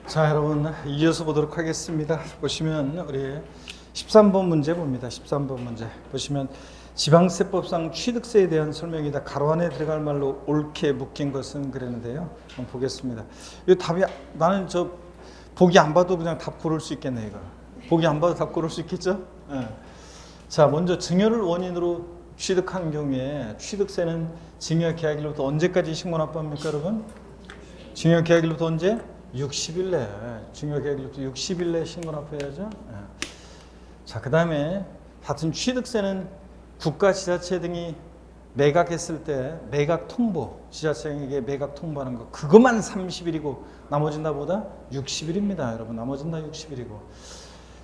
자, 여러분 이어서 보도록 하겠습니다. 보시면 우리 13번 문제 봅니다. 13번 문제 보시면 지방세법상 취득세에 대한 설명이다. 가로 안에 들어갈 말로 옳게 묶인 것은 그랬는데요. 한번 보겠습니다. 이 답이 나는 저 보기 안 봐도 그냥 답 고를 수 있겠네. 이거 보기 안 봐도 답 고를 수 있겠죠? 네. 자, 먼저 증여를 원인으로 취득한 경우에 취득세는 증여 계약일로부터 언제까지 신고납부합니까, 여러분? 증여 계약일로부터 언제? 60일 내. 증여 계약일로부터 60일 내 신고납부해야죠. 자, 그 다음에 같은 취득세는 국가, 지자체 등이 매각했을 때 매각 통보, 지자체에게 매각 통보하는 거 그것만 30일이고 나머지는 다보다 60일입니다. 여러분, 나머지는 다 60일이고.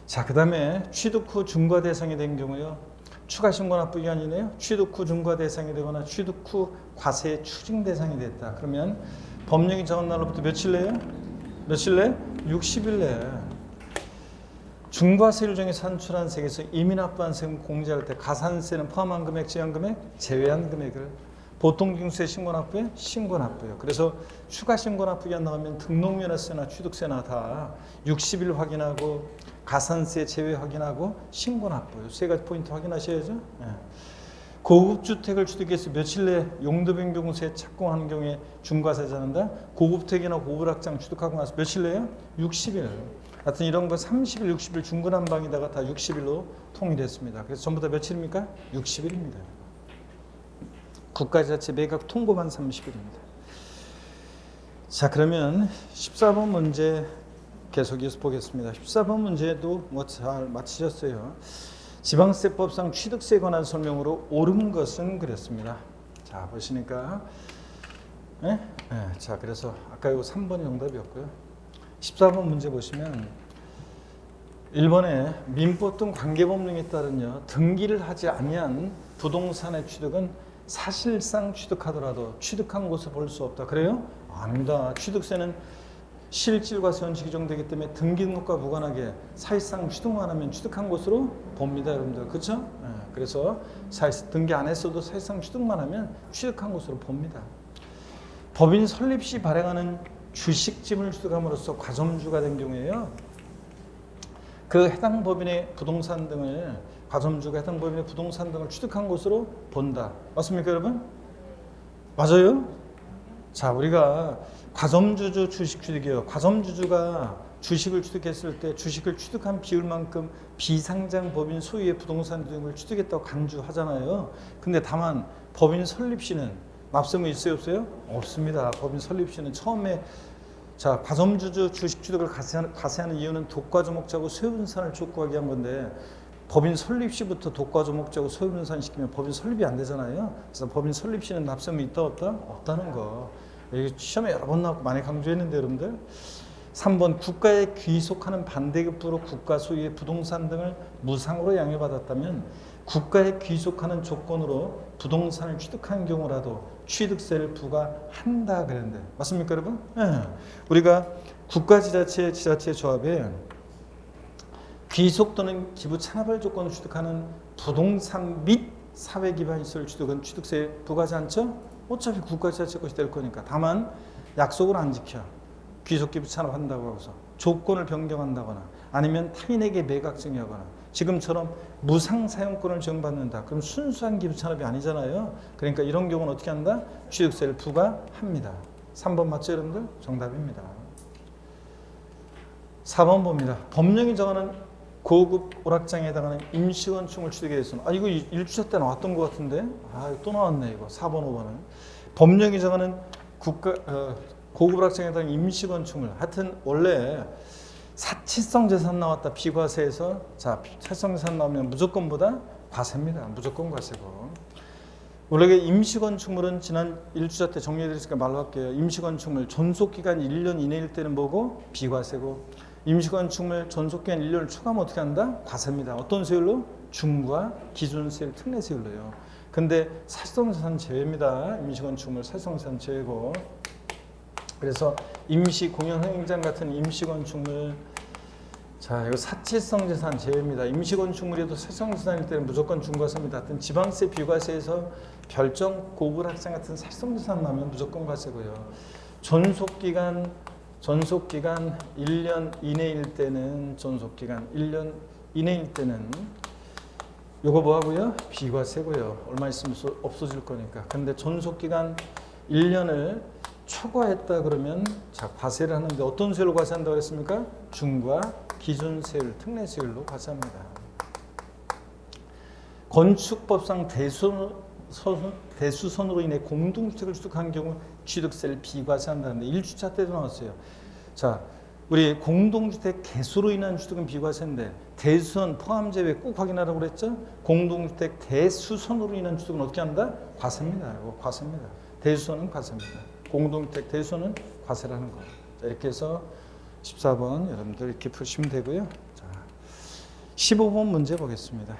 자, 그 다음에 취득 후 중과 대상이 된 경우요. 추가 신고납부 기한이네요. 취득 후 중과 대상이 되거나 취득 후 과세 추징 대상이 됐다. 그러면 법령이 정한 날로부터 며칠 내요? 며칠 내? 60일 내. 중과세율 중에 산출한 세액에서 이미 납부한 세금 공제할 때 가산세는 포함한 금액, 제한 금액, 제외한 금액을 보통징수세 신고납부에 신고납부요. 그래서 추가 신고납부 기한 나가면 등록면허세나 취득세나 다 60일 확인하고 가산세 제외 확인하고 신고납부 세 가지 포인트 확인하셔야죠. 고급 주택을 취득해서 며칠 내 용도 변경세 착공하는 경우에 중과세 자는다. 고급택이나 고급락장 취득하고 나서 며칠 내요? 60일. 하여튼 이런 거 30일, 60일 중구난방에다가 다 60일로 통일했습니다. 그래서 전부 다 며칠입니까? 60일입니다. 국가자체 매각 통보만 30일입니다. 자, 그러면 14번 문제 계속 이어서 보겠습니다. 14번 문제도 뭐 잘 맞히셨어요. 지방세법상 취득세에 관한 설명으로 옳은 것은 그랬습니다. 자, 보시니까 자, 그래서 아까 이거 3번이 정답이었고요. 14번 문제 보시면 1번에 민법 등 관계법령에 따른요 등기를 하지 아니한 부동산의 취득은 사실상 취득하더라도 취득한 것을 볼 수 없다. 그래요? 아닙니다. 취득세는 실질과 현실이 규정되기 때문에 등기 등록과 무관하게 사실상 취득만 하면 취득한 것으로 봅니다, 여러분들. 그렇죠? 그래서 등기 안 했어도 사실상 취득만 하면 취득한 것으로 봅니다. 법인 설립 시 발행하는 주식짐을 취득함으로써 과점주가 된 경우에요. 그 해당 법인의 부동산 등을 과점주가 해당 법인의 부동산 등을 취득한 것으로 본다. 맞습니까, 여러분? 맞아요? 자, 우리가 과점주주 주식 취득이요. 과점주주가 주식을 취득했을 때 주식을 취득한 비율만큼 비상장 법인 소유의 부동산 등을 취득했다고 간주하잖아요. 근데 다만 법인 설립 시는 납세무 있어요, 없어요? 없습니다. 법인 설립 시는 처음에 자, 과점주주 주식 취득을 과세하는 이유는 독과점목자고 소유분산을 촉구하기 위한 건데 법인 설립 시부터 독과점목자고 소유분산 시키면 법인 설립이 안 되잖아요. 그래서 법인 설립 시는 납세무 있다 없다? 없다는 거. 시험에 여러 번 나왔고 많이 강조했는데 여러분들 3번 국가에 귀속하는 반대급부로 국가 소유의 부동산 등을 무상으로 양해받았다면 국가에 귀속하는 조건으로 부동산을 취득한 경우라도 취득세를 부과한다 그랬는데 맞습니까, 여러분? 네. 우리가 국가 지자체 조합에 귀속 또는 기부 찬합할 조건을 취득하는 부동산 및 사회 기반 시설 취득은 취득세 부과하지 않죠? 어차피 국가 지자체 것이 될 거니까. 다만 약속을 안 지켜. 귀속 기부 찬합한다고 하고서 조건을 변경한다거나 아니면 타인에게 매각 증여하거나 지금처럼 무상 사용권을 정받는다. 그럼 순수한 기부 찬합이 아니잖아요. 그러니까 이런 경우는 어떻게 한다? 취득세를 부과합니다. 3번 맞죠, 여러분들? 정답입니다. 4번 봅니다. 법령이 정하는 고급 오락장에 해당하는 임시건축물 취득에 대해서는 이거 1주차 때 나왔던 것 같은데 또 나왔네 이거 4번 5번은 법령이 정하는 고급 오락장에 해당하는 임시건축물 하여튼 원래 사치성 재산 나왔다 비과세에서 자 사치성 재산 나오면 무조건보다 과세입니다. 무조건 과세고 원래 임시건축물은 지난 1주차 때 정리해드렸으니까 말로 할게요. 임시건축물 존속기간 1년 이내일 때는 뭐고? 비과세고 임시건축물 존속기간 1년을 초과하면 어떻게 한다? 과세입니다. 어떤 세율로? 중과 기준세율 특례세율로요. 근데 사실성재산 제외입니다. 임시건축물 사실성재산 제외고 그래서 임시공연행장 같은 임시건축물 자 이거 사치성 재산 제외입니다. 임시건축물에도 사실성재산일 때는 무조건 중과세입니다. 하여튼 지방세 비과세에서 별정 고불학생 같은 사실성 재산 나면 무조건 과세고요. 존속기간 존속기간 1년 이내일 때는 요거 뭐하고요? 비과세고요. 얼마 있으면 없어질 거니까. 근데 존속기간 1년을 초과했다 그러면 자 과세를 하는데 어떤 세율로 과세한다고 그랬습니까? 중과 기준세율, 특례세율로 과세합니다. 건축법상 대수선으로 인해 공동주택을 취득한 경우 취득세를 비과세한다는데 1주차 때도 나왔어요. 자, 우리 공동주택 개수로 인한 취득은 비과세인데 대수선 포함제외 꼭 확인하라고 그랬죠? 공동주택 대수선으로 인한 취득은 어떻게 한다? 과세입니다. 이거 과세입니다. 대수선은 과세입니다. 공동주택 대수선은 과세라는 거. 자, 이렇게 해서 14번 여러분들 이렇게 푸시면 되고요. 자, 15번 문제 보겠습니다.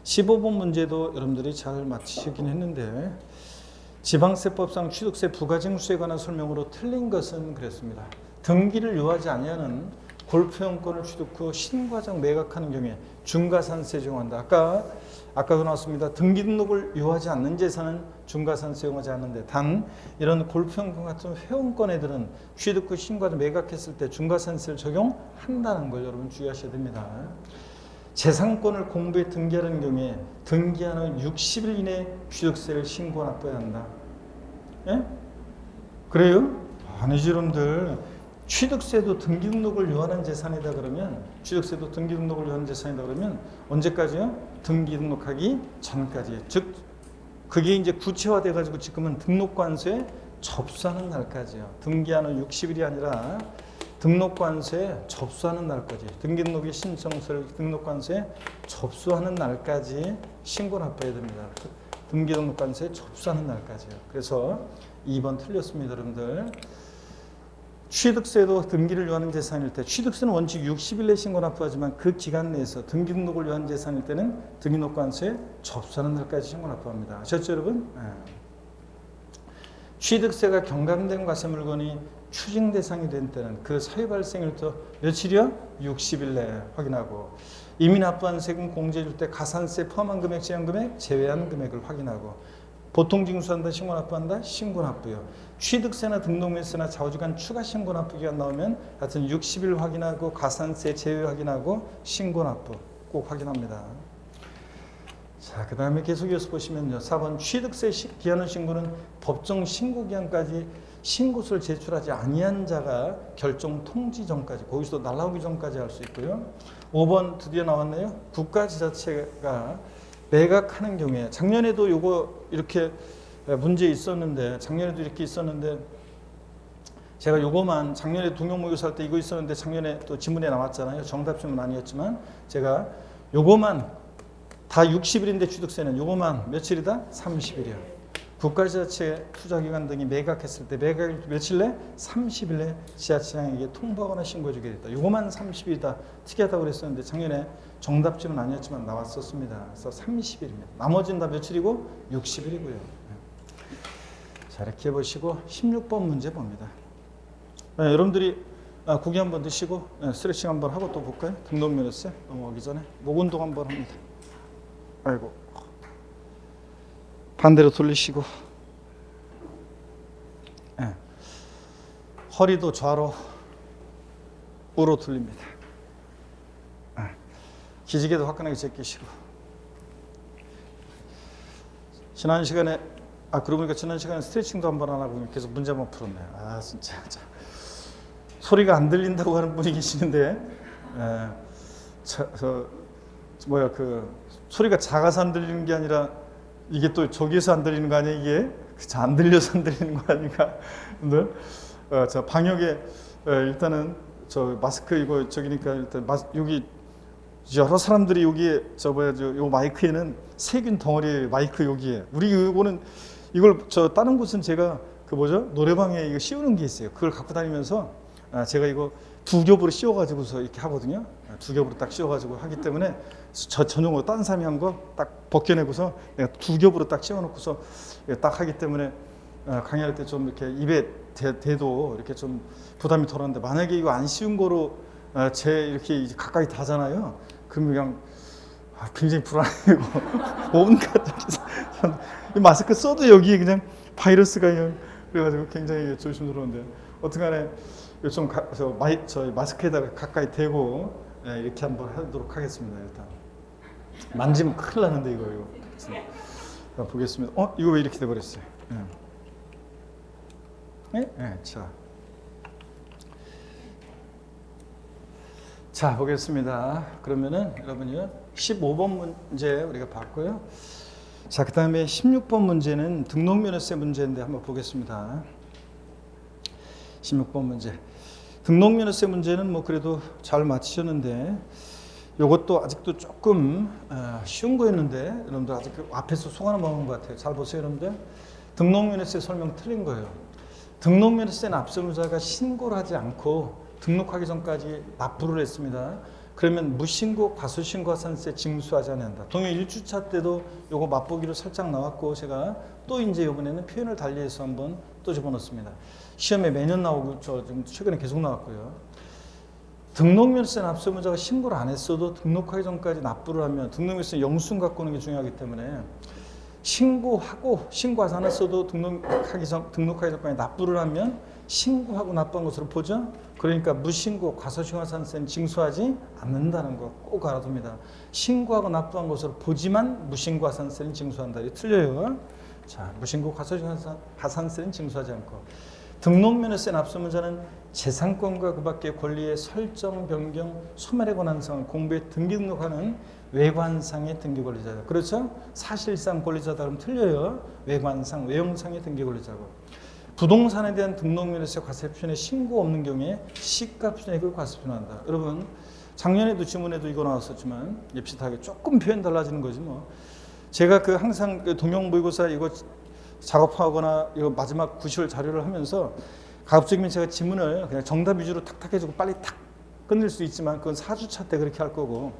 15번 문제도 여러분들이 잘 맞히시긴 했는데 지방세법상 취득세 부가징수에 관한 설명으로 틀린 것은 그랬습니다. 등기를 요하지 아니하는 골프용권을 취득 후 신과정 매각하는 경우에 중과산세 적용한다. 아까도 나왔습니다. 등기 등록을 요하지 않는 재산은 중과산세 적용하지 않는데 단 이런 골프용권 같은 회원권 취득 후 신과정 매각했을 때 중과산세를 적용한다는 걸 여러분 주의하셔야 됩니다. 재산권을 공부에 등기하는 경우에 등기하는 60일 이내에 취득세를 신고 납부해야 한다. 예? 그래요? 아니지 여러분들. 취득세도 등기 등록을 요하는 재산이다 그러면 취득세도 등기 등록을 요하는 재산이다 그러면 언제까지요? 등기 등록하기 전까지. 즉 그게 이제 구체화돼 가지고 지금은 등록관세에 접수하는 날까지요. 등기하는 60일이 아니라 등록관세에 접수하는 날까지 등기등록의 신청서를 등록관세에 접수하는 날까지 신고 납부해야 됩니다. 등기등록관세에 접수하는 날까지요. 그래서 2번 틀렸습니다. 여러분들. 취득세도 등기를 요하는 재산일 때 취득세는 원칙 60일 내 신고 납부하지만 그 기간 내에서 등기등록을 요하는 재산일 때는 등기등록관세에 접수하는 날까지 신고 납부합니다. 아셨죠 여러분? 네. 취득세가 경감된 과세 물건이 추징 대상이 된 때는 그 사유 발생일부터 며칠이요? 60일 내에 확인하고 이미 납부한 세금 공제해 줄 때 가산세 포함한 금액, 제한 금액, 제외한 금액을 확인하고 보통 징수한다, 신고 납부한다, 신고 납부요. 취득세나 등록매세나 좌우지간 추가 신고 납부기가 나오면 하여튼 60일 확인하고 가산세 제외 확인하고 신고 납부 꼭 확인합니다. 자, 그 다음에 계속 이어서 보시면요. 4번 취득세 기한의 신고는 법정 신고 기한까지 신고서를 제출하지 아니한 자가 결정 통지 전까지 거기서 날라오기 전까지 할 수 있고요. 5번 드디어 나왔네요. 국가지자체가 매각하는 경우에 작년에도 요거 이렇게 문제 있었는데 제가 요거만 작년에 동영모의고사 할 때 이거 있었는데 작년에 또 지문에 나왔잖아요. 정답지문 아니었지만 제가 요거만 다 60일인데 취득세는 요거만 며칠이다? 30일이요. 국가지자체 투자기관 등이 매각했을 때 매각 며칠 내? 30일 내 지자체장에게 통보하거나 신고해주게 됐다. 요거만 30일이다. 특이하다고 그랬었는데 작년에 정답지문 아니었지만 나왔었습니다. 그래서 30일입니다. 나머지는 다 며칠이고? 60일이고요. 자, 이렇게 해보시고 16번 문제 봅니다. 네, 여러분들이 국이 한번 드시고 스트레칭 한번 하고 또 볼까요? 등록면허세 넘어가기 전에 목 운동 한번 합니다. 아이고 반대로 돌리시고 허리도 좌로 우로 돌립니다. 기지개도 화끈하게 제끼시고 지난 시간에 그러고 보니까 지난 시간에 스트레칭도 한번 안 하고 계속 문제만 풀었네요. 진짜 소리가 안 들린다고 하는 분이 계시는데 소리가 작아서 안 들리는 게 아니라 이게 또 저기에서 안 들리는 거 아니야 이게? 안 들려서 안 들리는 거 아닌가? 근데 저 방역에 일단은 저 마스크 이거 저기니까 일단 여기 여러 사람들이 여기에 요 마이크에는 세균 덩어리 마이크 여기에 우리 이거는 이걸 다른 곳은 제가 노래방에 이거 씌우는 게 있어요. 그걸 갖고 다니면서 제가 이거 두 겹으로 씌워가지고서 이렇게 하거든요. 두 겹으로 딱 씌워가지고 하기 때문에 전용으로 딴 사람이 한 거 딱 벗겨내고서 내가 두 겹으로 딱 씌워놓고서 딱 하기 때문에 강의할 때 좀 이렇게 입에 대도 이렇게 좀 부담이 덜한데 만약에 이거 안 씌운 거로 이렇게 가까이 다잖아요. 그럼 그냥 굉장히 불안해고 온갖 이 마스크 써도 여기에 그냥 바이러스가 그래가지고 굉장히 조심스러운데 어떻게간에 좀 저희 마스크에다가 가까이 대고 이렇게 한번 하도록 하겠습니다. 일단 만지면 큰일 나는데 이거. 자, 보겠습니다. 이거 왜 이렇게 돼버렸어요? 자, 보겠습니다. 그러면은 여러분요 15번 문제 우리가 봤고요. 자, 그 다음에 16번 문제는 등록면허세 문제인데 한번 보겠습니다. 16번 문제. 등록면허세 문제는 뭐 그래도 잘 맞히셨는데 이것도 아직도 조금 쉬운 거였는데 여러분들 아직 앞에서 속 하나 먹은 것 같아요. 잘 보세요, 여러분들. 등록면허세 설명 틀린 거예요. 등록면허세는 앞세무자가 신고를 하지 않고 등록하기 전까지 납부를 했습니다. 그러면 무신고, 과소신고 하산세 징수하지 않는다. 동해 1주차 때도 요거 맛보기로 살짝 나왔고 제가 또 이제 이번에는 표현을 달리해서 한번 또 집어넣습니다. 시험에 매년 나오고 좀 최근에 계속 나왔고요. 등록면허세는 앞세무자가 신고를 안 했어도 등록하기 전까지 납부를 하면 등록면허세 영수증 갖고 오는 게 중요하기 때문에 신고하지 않았어도 등록하기 전까지 납부를 하면 신고하고 납부한 것으로 보죠. 그러니까 무신고, 과소신고하산세는 징수하지 않는다는 거 꼭 알아둡니다. 신고하고 납부한 것으로 보지만 무신고하산세는 징수한다. 이거 틀려요. 자, 무신고, 과소신고하산세는 징수하지 않고 등록면허세 앞세무자는 재산권과 그 밖의 권리의 설정, 변경, 소멸에 관한 사항 공부에 등기 등록하는 외관상의 등기 권리자다. 그렇죠? 사실상 권리자다 그러면 틀려요. 외관상, 외형상의 등기 권리자고. 부동산에 대한 등록면허세 과세표현에 신고 없는 경우에 시가순액을 과세표현한다. 여러분 작년에도 지문에도 이거 나왔었지만 비슷하게 조금 표현 달라지는 거지 뭐. 제가 항상 동영모의고사 이거 작업하거나 이거 마지막 구시월 자료를 하면서 가급적이면 제가 지문을 그냥 정답 위주로 탁탁 해주고 빨리 탁 끝낼 수 있지만 그건 4주차 때 그렇게 할 거고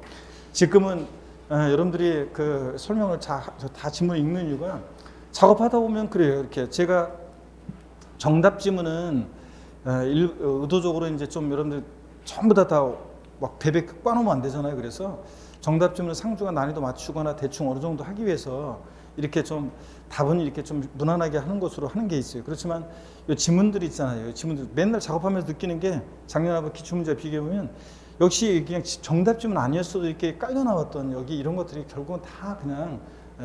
지금은 여러분들이 그 설명을 다 지문을 읽는 이유가 작업하다 보면 그래요. 이렇게 제가 정답 지문은 의도적으로 이제 좀 여러분들 전부 다 막 베베 꽈놓으면 안 되잖아요. 그래서 정답 지문은 상주가 난이도 맞추거나 대충 어느 정도 하기 위해서 이렇게 좀 답은 이렇게 좀 무난하게 하는 것으로 하는 게 있어요. 그렇지만 이 지문들이 있잖아요. 지문들 맨날 작업하면서 느끼는 게 작년하고 기출문제 비교해 보면 역시 그냥 정답 지문 아니었어도 이렇게 깔려 나왔던 여기 이런 것들이 결국은 다 그냥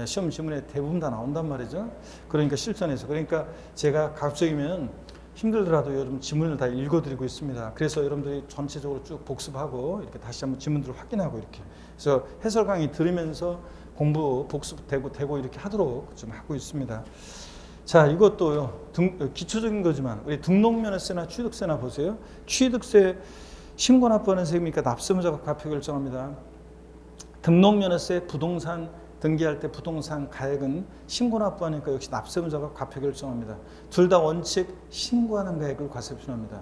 시험 지문에 대부분 다 나온단 말이죠. 그러니까 실전에서. 그러니까 제가 가급적이면 힘들더라도 여러분 지문을 다 읽어드리고 있습니다. 그래서 여러분들이 전체적으로 쭉 복습하고 이렇게 다시 한번 지문들을 확인하고 이렇게. 그래서 해설 강의 들으면서 공부 복습되고 이렇게 하도록 좀 하고 있습니다. 자, 이것도요. 기초적인 거지만 우리 등록면허세나 취득세나 보세요. 취득세 신고 납부하는 세금이니까 납세무자가 과표 결정합니다. 등록면허세 부동산 등기할 때 부동산 가액은 신고 납부하니까 역시 납세무자가 과표 결정합니다. 둘 다 원칙 신고하는 가액을 과세표현합니다.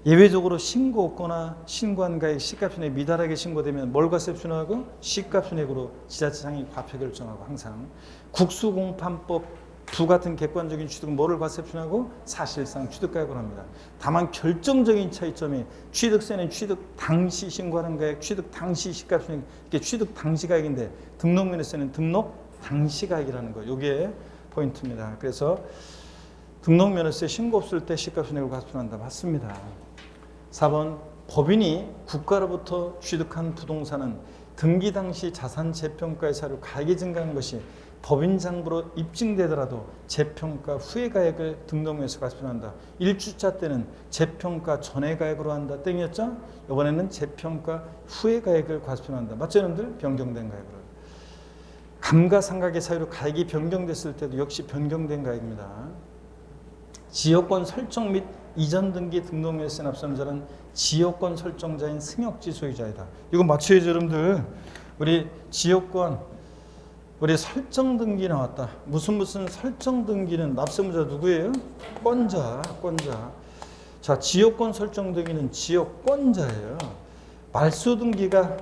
예외적으로 신고 없거나 신고한 가액 시가표현액 미달하게 신고되면 뭘 과세표현하고 시가표현액으로 지자체장이 과표 결정하고 항상 국수공판법 부 같은 객관적인 취득은 뭐를 과세표현하고 사실상 취득가액을 합니다. 다만 결정적인 차이점이 취득세는 취득 당시 신고하는 가액, 취득 당시 시가표현액, 이게 취득 당시 가액인데 등록면허세는 등록 당시 가액이라는 거. 이게 포인트입니다. 그래서 등록면허세 신고 없을 때 시가표현액을 과세표현한다. 맞습니다. 4번 법인이 국가로부터 취득한 부동산은 등기 당시 자산 재평가의 사료 가액이 증가하는 것이 법인 장부로 입증되더라도 재평가 후의 가액을 등록면허세 과세표현한다. 1주차 때는 재평가 전의 가액으로 한다. 땡이었죠? 이번에는 재평가 후의 가액을 과세표현한다. 맞죠, 여러분들? 변경된 가액으로. 감가상각의 사유로 가액이 변경됐을 때도 역시 변경된 가액입니다. 지역권 설정 및 이전 등기 등록면허세 납세자는 지역권 설정자인 승역지 소유자이다. 이거 맞춰야죠, 여러분들. 우리 지역권 우리 설정 등기 나왔다. 무슨 설정 등기는 납세무자 누구예요? 권자. 자, 지역권 설정 등기는 지역권자예요. 말소 등기가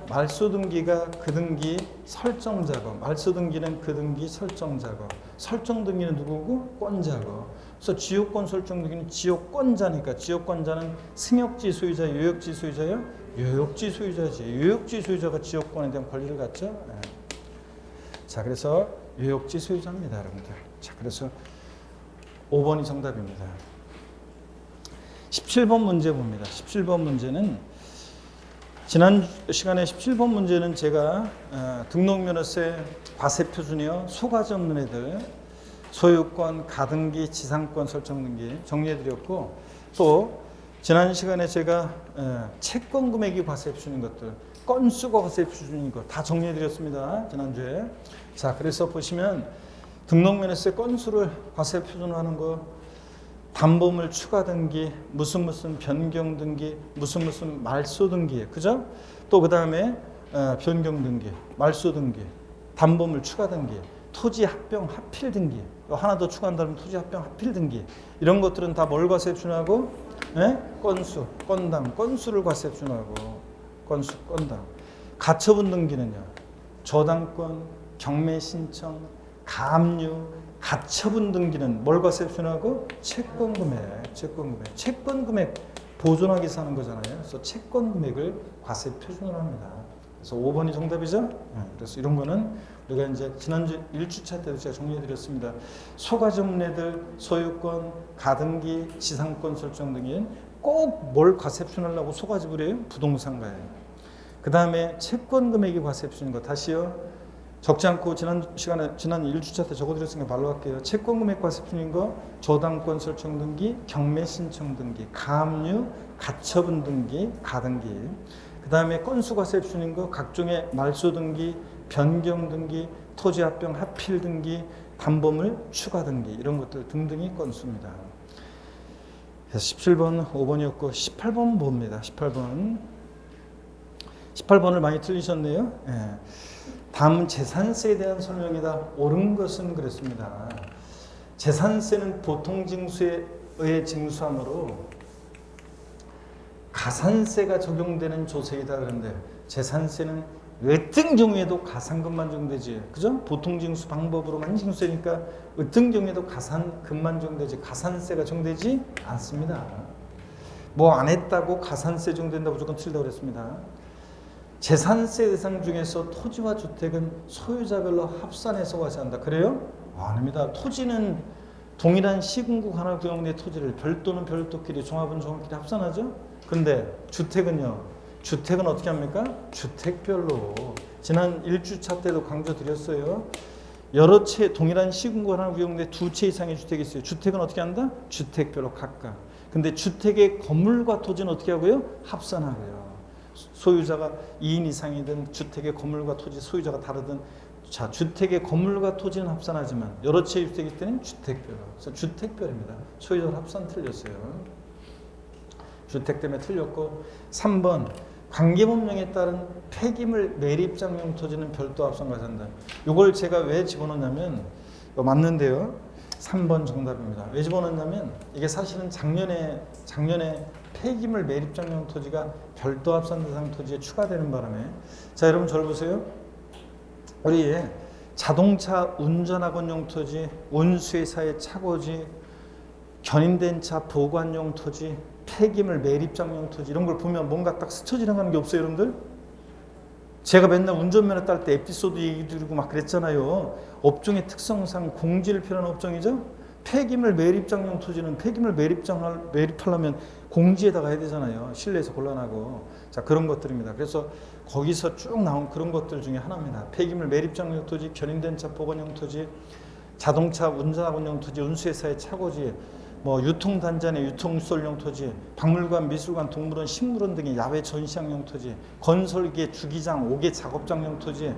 그 등기 설정자고, 말소 등기는 그 등기 설정자고, 설정 등기는 누구고? 권자고. 그래서 지역권 설정 등기는 지역권자니까 지역권자는 승역지 소유자, 요역지 소유자요? 요역지 소유자지. 요역지 소유자가 지역권에 대한 권리를 갖죠. 네. 자, 그래서 요역지 소유자입니다, 여러분들. 자, 그래서 5번이 정답입니다. 17번 문제 봅니다. 17번 문제는 지난 시간에 17번 문제는 제가 등록면허세 과세표준이요, 소가지 없는 애들, 소유권, 가등기, 지상권 설정 등기 정리해드렸고, 또 지난 시간에 제가 채권 금액이 과세표준인 것들, 건수가 과세표준인 것 다 정리해드렸습니다. 지난주에. 자, 그래서 보시면 등록면허세 건수를 과세표준으로 하는 거, 담보물 추가 등기, 무슨 변경 등기, 무슨 말소 등기, 그죠? 또 그 다음에 변경 등기, 말소 등기, 담보물 추가 등기, 토지 합병 합필 등기, 하나 더 추가한다면 토지 합병 합필 등기, 이런 것들은 다 뭘 과세표준하고? 건수, 건당, 건수를 과세표준하고, 건수, 건당. 가처분 등기는요, 저당권, 경매 신청, 가압류, 가처분 등기는 뭘 과세표준하고? 채권 금액, 채권 금액 보존하기 위해서 하는 거잖아요. 그래서 채권 금액을 과세표준으로 합니다. 그래서 5번이 정답이죠. 그래서 이런 거는 우리가 이제 지난주 1주차 때도 제가 정리해드렸습니다. 소가지 없는 애들, 소유권, 가등기, 지상권 설정 등이 꼭 뭘 과세표준하려고 소가지를 해요? 부동산가예요. 그 다음에 채권 금액이 과세표준인 거 다시요. 적지 않고 지난 1주차 때 적어드렸으니까 말로 할게요. 채권 금액 과세표준인 거, 저당권 설정 등기, 경매 신청 등기, 가압류, 가처분 등기, 가등기. 그 다음에 건수 과세표준인 거, 각종의 말소 등기, 변경 등기, 토지 합병 합필 등기, 담보물 추가 등기, 이런 것들 등등이 건수입니다. 그래서 17번 5번이었고 18번 봅니다. 18번을 많이 틀리셨네요. 다음은 재산세에 대한 설명이다. 옳은 것은 그랬습니다. 재산세는 보통징수에 의해 징수하므로 가산세가 적용되는 조세이다. 그런데 재산세는 어떤 경우에도 가산금만 적용되지, 그죠? 보통징수 방법으로만 징수되니까 어떤 경우에도 가산금만 적용되지 가산세가 적용되지 않습니다. 뭐 안 했다고 가산세 적용된다고 무조건 틀리다고 그랬습니다. 재산세 대상 중에서 토지와 주택은 소유자별로 합산해서 과세한다. 그래요? 아닙니다. 토지는 동일한 시군국 하나 구역내 토지를 별도는 별도끼리, 종합은 종합끼리 합산하죠. 근데 주택은요. 주택은 어떻게 합니까? 주택별로. 지난 1주차 때도 강조드렸어요. 여러 채 동일한 시군국 하나 구역내 두 채 이상의 주택이 있어요. 주택은 어떻게 한다? 주택별로 각각. 근데 주택의 건물과 토지는 어떻게 하고요? 합산하고요. 소유자가 2인 이상이든 주택의 건물과 토지 소유자가 다르든, 자, 주택의 건물과 토지는 합산하지만 여러 채의 주택일 때는 주택별로. 그래서 주택별입니다. 소유자 합산 틀렸어요. 주택 때문에 틀렸고, 3번 관계법령에 따른 폐기물 매립장용 토지는 별도 합산 과세한다. 이걸 제가 왜 집어넣냐면, 이거 맞는데요. 3번 정답입니다. 왜 집어넣냐면 이게 사실은 작년에 폐기물 매립장용 토지가 별도 합산 대상 토지에 추가되는 바람에, 자, 여러분 저를 보세요. 우리 자동차 운전학원용 토지, 운수회사의 차고지, 견인된 차 보관용 토지, 폐기물 매립장용 토지, 이런 걸 보면 뭔가 딱 스쳐 지나가는 게 없어요, 여러분들? 제가 맨날 운전면허 딸 때 에피소드 얘기 드리고 막 그랬잖아요. 업종의 특성상 공지를 필요한 업종이죠. 폐기물 매립장용 토지는 폐기물 매립하려면 공지에다가 해야 되잖아요. 실내에서 곤란하고. 자, 그런 것들입니다. 그래서 거기서 쭉 나온 그런 것들 중에 하나입니다. 폐기물 매립장용 토지, 견인된 차 보관용 토지, 자동차 운전학원용 토지, 운수회사의 차고지, 뭐 유통단지안의 유통시설용 토지, 박물관, 미술관, 동물원, 식물원 등의 야외 전시장용 토지, 건설기계, 주기장, 옥외 작업장용 토지,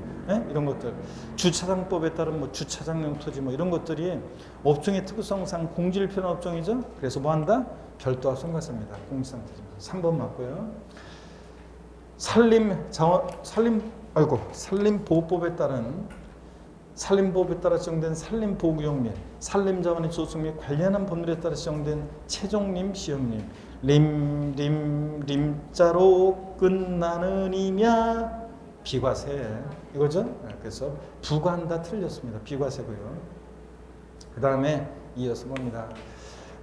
이런 것들, 주차장법에 따른 뭐 주차장용 토지, 뭐 이런 것들이 업종의 특성상 공지를 필요한 업종이죠. 그래서 뭐한다? 별도 합산 과세입니다. 공지상태입니다. 3번 맞고요. 산림보호법에 따라 지정된 산림보호구역 및 산림자원의 조성 및 관련한 법률에 따라 지정된 최종림, 시험림, 림자로 끝나는 이냐 비과세, 이거죠. 그래서 부과한다 틀렸습니다. 비과세고요. 그 다음에 이어서 봅니다.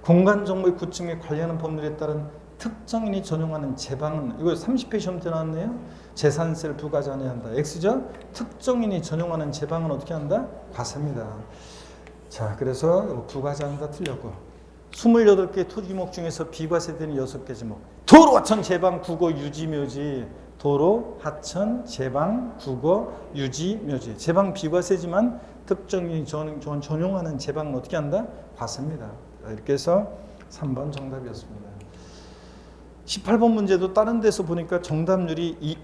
공간정보의 구축 및 관련한 법률에 따른 특정인이 전용하는 제방은, 이거 30회 시험 때 나왔네요. 재산세를 부과하지 아니한다. X죠? 특정인이 전용하는 제방은 어떻게 한다? 과세입니다. 자, 그래서 두 가지는 다 틀렸고 28개 토지목 중에서 비과세되는 6개 지목. 도로, 하천, 제방, 국어, 유지, 묘지. 도로, 하천, 제방, 국어, 유지, 묘지. 제방 비과세지만 특정이 전용하는 제방은 어떻게 한다? 과세입니다. 이렇게 해서 3번 정답이었습니다. 18번 문제도 다른 데서 보니까 정답률이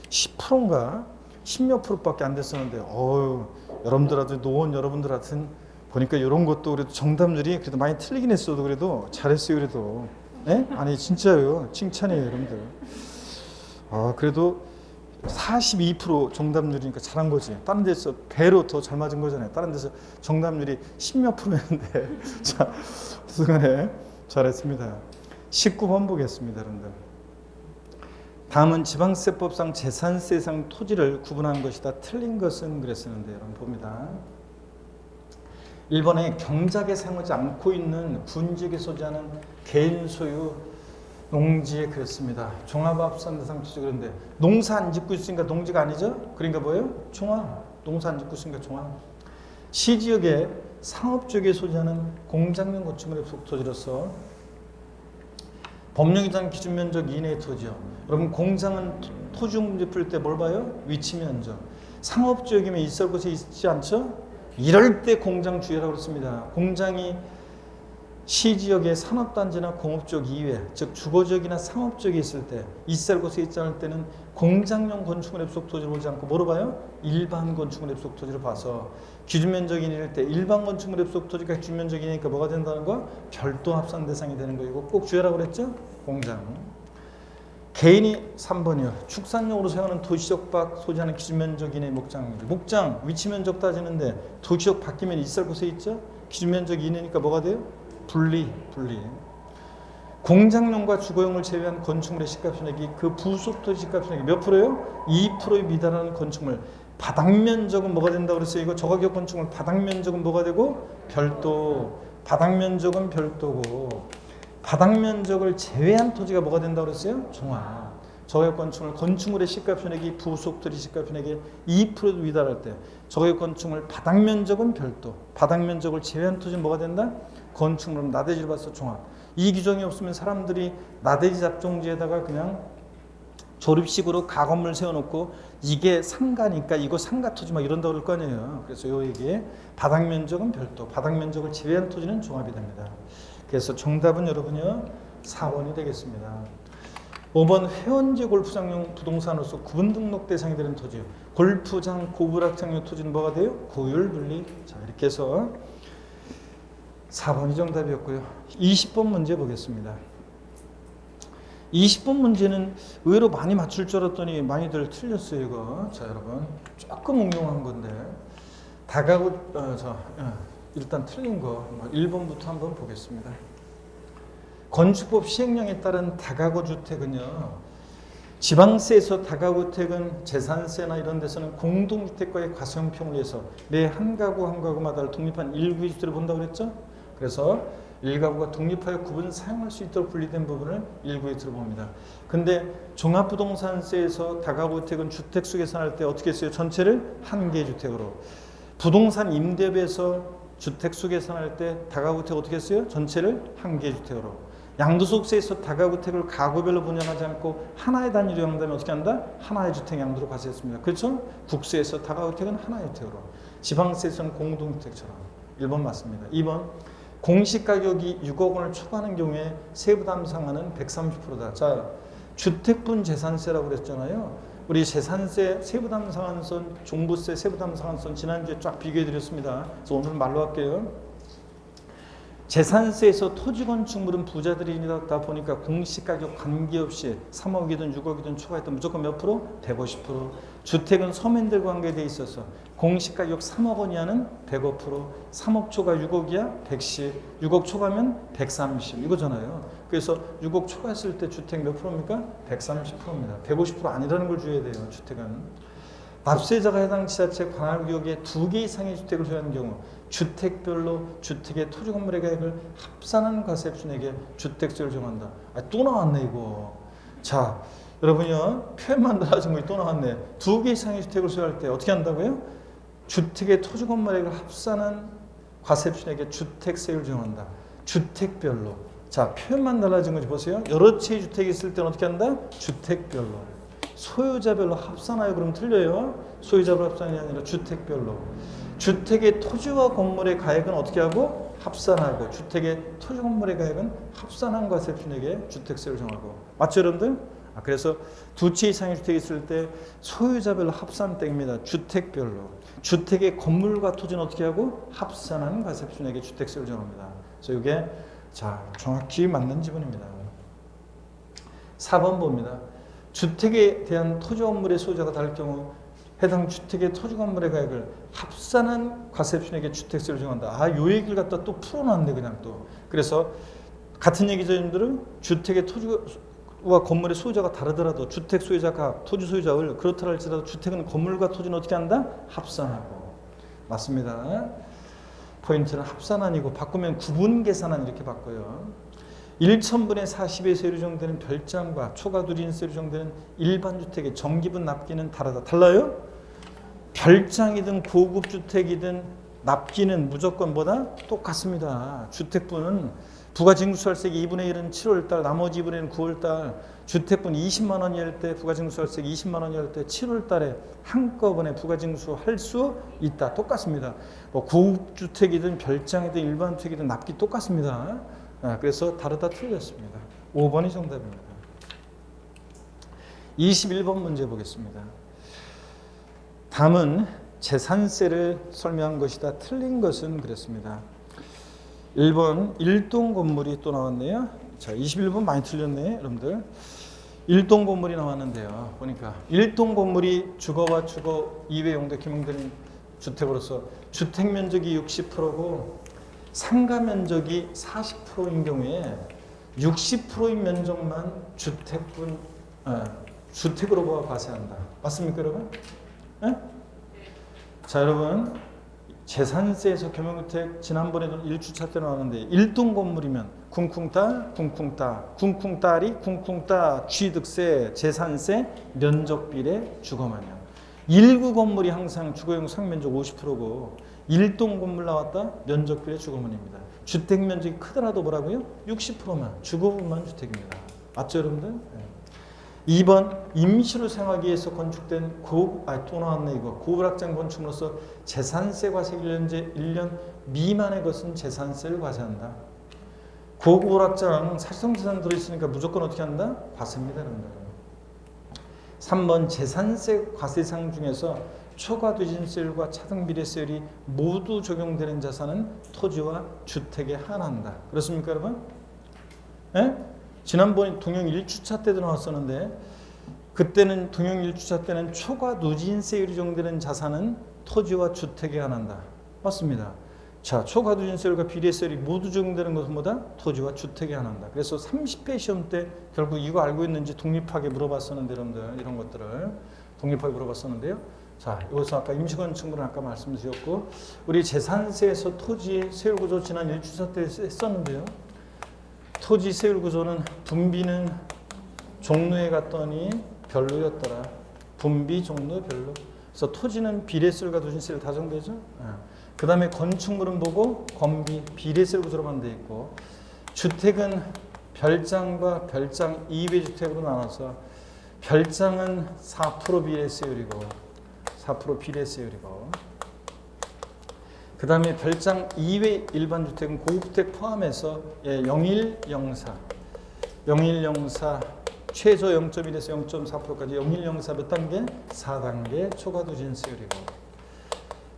10%인가 10몇 프로밖에 안 됐었는데 여러분들한테 노원 여러분들한테 보니까 이런 것도 그래도 정답률이 그래도 많이 틀리긴 했어도 그래도 잘했어요. 그래도 네? 아니 진짜요. 칭찬이에요 여러분들. 그래도 42% 정답률이니까 잘한 거지. 다른 데서 배로 더 잘 맞은 거잖아요. 다른 데서 정답률이 10몇 프로였는데 자, 순간에 잘했습니다. 19번 보겠습니다. 여러분들. 다음은 지방세법상 재산세상 토지를 구분하는 것이다. 틀린 것은 그랬었는데 여러분 봅니다. 1번에 경작에 사용하지 않고 있는 군지역에 소지하는 개인 소유 농지에 그랬습니다. 종합합산대상 토지. 그런데 농사 안 짓고 있으니까 농지가 아니죠? 그러니까 뭐예요? 종합. 농사 안 짓고 있으니까 종합. 시지역에 상업지역에 소지하는 공장용 건축물의 속토지로서 법령이 정한 기준 면적 이내의 토지요. 여러분 공장은 토지 문제 풀 때 뭘 봐요? 위치 면적. 상업지역이면 있을 곳에 있지 않죠? 이럴 때 공장 주의라고 그랬습니다. 공장이 시지역의 산업단지나 공업지역 이외, 즉 주거지역이나 상업지역에 있을 때, 있을 곳에 있지 않을 때는 공장용 건축물 앱속 토지를 보지 않고 뭐로 봐요? 일반 건축물 앱속 토지를 봐서 기준면적이 이럴 때 일반 건축물 앱속 토지가 기준면적이니까 뭐가 된다는 거? 별도 합산 대상이 되는 거. 이거 꼭 주의하라고 그랬죠? 공장. 개인이 3번이요. 축산용으로 사용하는 도시적 밖 소지하는 기준면적 이내 목장. 목장 위치면적 따지는데 도시적 바뀌면 있을 곳에 있죠? 기준면적 이내니까 뭐가 돼요? 분리. 공장용과 주거용을 제외한 건축물의 시가편액이 그 부속 토지 시가편액이 몇 프로예요? 2%에 미달하는 건축물. 바닥면적은 뭐가 된다고 그랬어요? 이거 저가격 건축물 바닥면적은 뭐가 되고? 별도. 바닥면적은 별도고 바닥면적을 제외한 토지가 뭐가 된다고 그랬어요? 종합. 저가격 건축물 건축물의 시가편액이 부속 토지 시가편액의 2%에 미달할 때 저가격 건축물 바닥면적은 별도. 바닥면적을 제외한 토지는 뭐가 된다? 건축물은 나대지를 봐서 종합. 이 규정이 없으면 사람들이 나대지 잡종지에다가 그냥 조립식으로 가건물 세워놓고 이게 상가니까 이거 상가 토지 막 이런다고 그럴 거 아니에요. 그래서 요 얘기에 바닥면적은 별도, 바닥면적을 제외한 토지는 종합이 됩니다. 그래서 정답은 여러분요 4번이 되겠습니다. 5번 회원제 골프장용 부동산으로서 구분 등록 대상이 되는 토지. 골프장 고불악장용 토지는 뭐가 돼요? 고율분리. 자 이렇게 해서 4번이 정답이었고요. 20번 문제 보겠습니다. 20번 문제는 의외로 많이 맞출 줄 알았더니 많이들 틀렸어요. 이거. 자 여러분 조금 응용한 건데 다가구 일단 틀린 거 1번부터 한번 보겠습니다. 건축법 시행령에 따른 다가구 주택은요. 지방세에서 다가구 주택은 재산세나 이런 데서는 공동주택과의 과세형평을 위해서 매 한 가구 한 가구마다 독립한 일구의 주택을 본다고 그랬죠. 그래서 일가구가 독립하여 구분 사용할 수 있도록 분리된 부분을 일구의 주택으로 봅니다. 근데 종합부동산세에서 다가구 주택은 주택수 계산할 때 어떻게 써요? 전체를 한 개의 주택으로. 부동산 임대비에서 주택수 계산할 때 다가구 주택 어떻게 써요? 전체를 한 개의 주택으로. 양도소득세에서 다가구 주택을 가구별로 분양하지 않고 하나의 단위로 양도하면 어떻게 한다? 하나의 주택 양도로 과세했습니다. 그렇죠? 국세에서 다가구 주택은 하나의 주택으로. 지방세에서는 공동주택처럼. 1번 맞습니다. 2번 공시가격이 6억 원을 초과하는 경우에 세부담 상한은 130%다. 자, 주택분 재산세라고 그랬잖아요. 우리 재산세 세부담 상한선, 종부세 세부담 상한선 지난주에 쫙 비교해 드렸습니다. 그래서 오늘 말로 할게요. 재산세에서 토지 건축물은 부자들이다 보니까 공시가격 관계없이 3억이든 6억이든 초과했던 무조건 몇 프로? 150%. 주택은 서민들과 관계되어 있어서 공시가격 3억 원 이하는 105%, 3억 초과 6억이야 110, 6억 초과면 130 이거잖아요. 그래서 6억 초과했을 때 주택 몇 프로입니까? 130%입니다. 150% 아니라는 걸 주어야 돼요. 주택은. 납세자가 해당 지자체 관할구역에 2개 이상의 주택을 소유하는 경우 주택별로 주택의 토지 건물의 가액을 합산한 과세액순에게 주택세를 정한다. 또 나왔네 이거. 자 여러분요 표현만 달라진 거 또 나왔네. 2개 이상의 주택을 소유할 때 어떻게 한다고요? 주택의 토지 건물액을 합산한 과세표준액의 주택세율 정한다. 주택별로. 자, 표현만 달라진 거지 보세요. 여러 채의 주택이 있을 때는 어떻게 한다? 주택별로. 소유자별로 합산하여 그러면 틀려요. 소유자별로 합산이 아니라 주택별로. 주택의 토지와 건물의 가액은 어떻게 하고? 합산하고. 주택의 토지 건물의 가액은 합산한 과세표준액의 주택세율 정하고. 맞죠 여러분들? 그래서 두 채 이상의 주택이 있을 때 소유자별로 합산땡입니다. 주택별로. 주택의 건물과 토지는 어떻게 하고? 합산한 과세표준액의 주택세율 정합니다. 그래서 이게 자 정확히 맞는 지문입니다. 4번 봅니다. 주택에 대한 토지 건물의 소유자가 다를 경우 해당 주택의 토지 건물의 가액을 합산한 과세표준액의 주택세율을 정한다. 요 얘기를 갖다 또 풀어놨네 그냥 또. 그래서 같은 얘기죠 여러분들은 주택의 토지와 건물의 소유자가 다르더라도 주택 소유자가 토지 소유자를 그렇다 할지라도 주택은 건물과 토지는 어떻게 한다? 합산하고. 맞습니다. 포인트는 합산 아니고 바꾸면 구분 계산한 이렇게 바꿔요. 1,000분의 40의 세율이 정되는 별장과 초과두진 세율이 정되는 일반 주택의 정기분 납기는 다르다. 달라요? 별장이든 고급 주택이든 납기는 무조건 뭐다? 똑같습니다. 주택분은 부가징수할세기 2분의 1은 7월달, 나머지 2분의 1은 9월달, 주택분 20만 원일 때 부가징수할세기 20만 원일 때 7월달에 한꺼번에 부가징수할 수 있다. 똑같습니다. 뭐 고급주택이든 별장이든 일반 주택이든 납기 똑같습니다. 그래서 다르다 틀렸습니다. 5번이 정답입니다. 21번 문제 보겠습니다. 다음은 재산세를 설명한 것이다. 틀린 것은 그랬습니다. 1번 일동 건물이 또 나왔네요. 자, 21번 많이 틀렸네, 여러분들. 일동 건물이 나왔는데요. 보니까 일동 건물이 주거와 주거 이외 용도 겸용되는 주택으로서 주택 면적이 60%고 상가 면적이 40%인 경우에 60%인 면적만 주택으로 과세한다. 맞습니까, 여러분? 네? 자, 여러분. 재산세에서 겸용주택 지난번에도 1주차 때 나왔는데 일동 건물이면 쿵쿵따 쿵쿵따리 쿵쿵따 취득세 재산세 면적비례 주거마냥 1구 건물이 항상 주거용 상면적 50%고 일동 건물 나왔다 면적비례 주거만입니다. 주택 면적이 크더라도 뭐라고요? 60%만 주거분만 주택입니다. 맞죠 여러분들? 네. 2번 임시로 생활하기 위해서 건축된 또 나왔네 이거 고불확장 건축물로서 재산세 과세 1년 미만의 것은 재산세를 과세한다. 고불확장 사실성재산 들어있으니까 무조건 어떻게 한다? 과세입니다. 여러분들. 3번 재산세 과세상 중에서 초과투진세율과 차등비례세율이 모두 적용되는 자산은 토지와 주택에 한한다. 그렇습니까 여러분? 네? 지난번에 동영 1주차 때도 나왔었는데 그때는 동영 1주차 때는 초과 누진세율이 적용되는 자산은 토지와 주택에 한한다. 맞습니다. 자, 초과 누진세율과 비례세율이 모두 적용되는 것은 뭐다? 토지와 주택에 한한다. 그래서 30회 시험 때 결국 이거 알고 있는지 독립하게 물어봤었는데 여러분들 이런 것들을 독립하게 물어봤었는데요. 자, 여기서 아까 임시건축물은 아까 말씀드렸고 우리 재산세에서 토지 세율구조 지난 1주차 때 했었는데요. 토지 세율 구조는 분비는 종로에 갔더니 별로였더라. 분비 종로 별로. 그래서 토지는 비례세율과 누진세율 다 정되죠. 그 다음에 건축물은 보고 건비 비례세율 구조로만 돼 있고 주택은 별장과 별장 이외 주택으로 나눠서 별장은 4% 비례세율이고 4% 비례세율이고 그 다음에 별장 이외 일반 주택은 고급주택 포함해서 영일영사 최저 0.1에서 0.4%까지 영일영사 몇 단계? 4단계 초과투진세율이고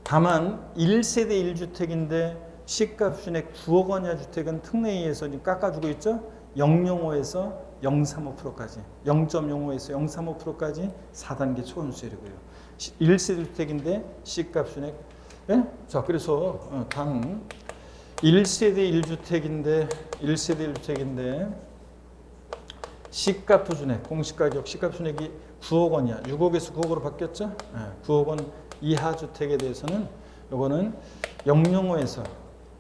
다만 1세대 1주택인데 시가표준액 9억 원이하 주택은 특례에서 깎아주고 있죠? 0.05에서 0.35%까지 0.05에서 0.35%까지 4단계 초과투진세율이고요. 1세대 주택인데 시가표준액 네? 자, 그래서 단 1세대 1주택인데 시가표준액 공시가격 시가표준액이 9억 원이야. 6억에서 9억으로 바뀌었죠? 네, 9억 원 이하 주택에 대해서는 요거는 0.05에서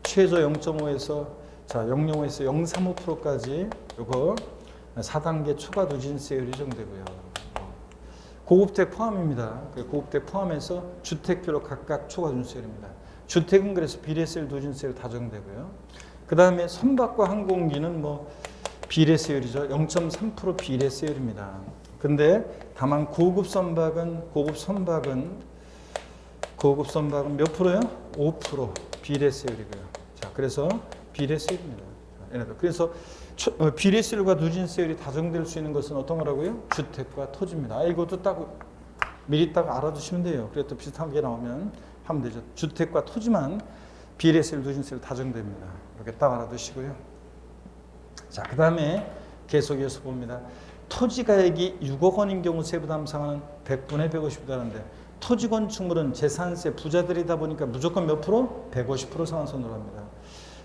최저 0.5에서 자 0.05에서 0.35%까지 요거 4단계 초과 누진세율이 정되고요. 고급주택 포함입니다. 고급주택 포함해서 주택별로 각각 초과 누진세율입니다. 주택은 그래서 비례세율, 누진세율 다 적용되고요. 그 다음에 선박과 항공기는 뭐 비례세율이죠. 0.3% 비례세율입니다. 근데 다만 고급 선박은 몇 프로요? 5% 비례세율이고요. 자, 그래서 비례세율입니다. 얘네들. 그래서 비례세율과 누진세율이 다정될 수 있는 것은 어떤 거라고요? 주택과 토지입니다. 이것도 딱 미리 딱 알아두시면 돼요. 그래도 또 비슷한 게 나오면 하면 되죠. 주택과 토지만 비례세율, 누진세율 다정됩니다. 이렇게 딱 알아두시고요. 자, 그 다음에 계속 이어서 봅니다. 토지가액이 6억 원인 경우 세부담상은 100분의 150이라는데 토지 건축물은 재산세 부자들이다 보니까 무조건 몇 프로? 150% 상한선으로 합니다.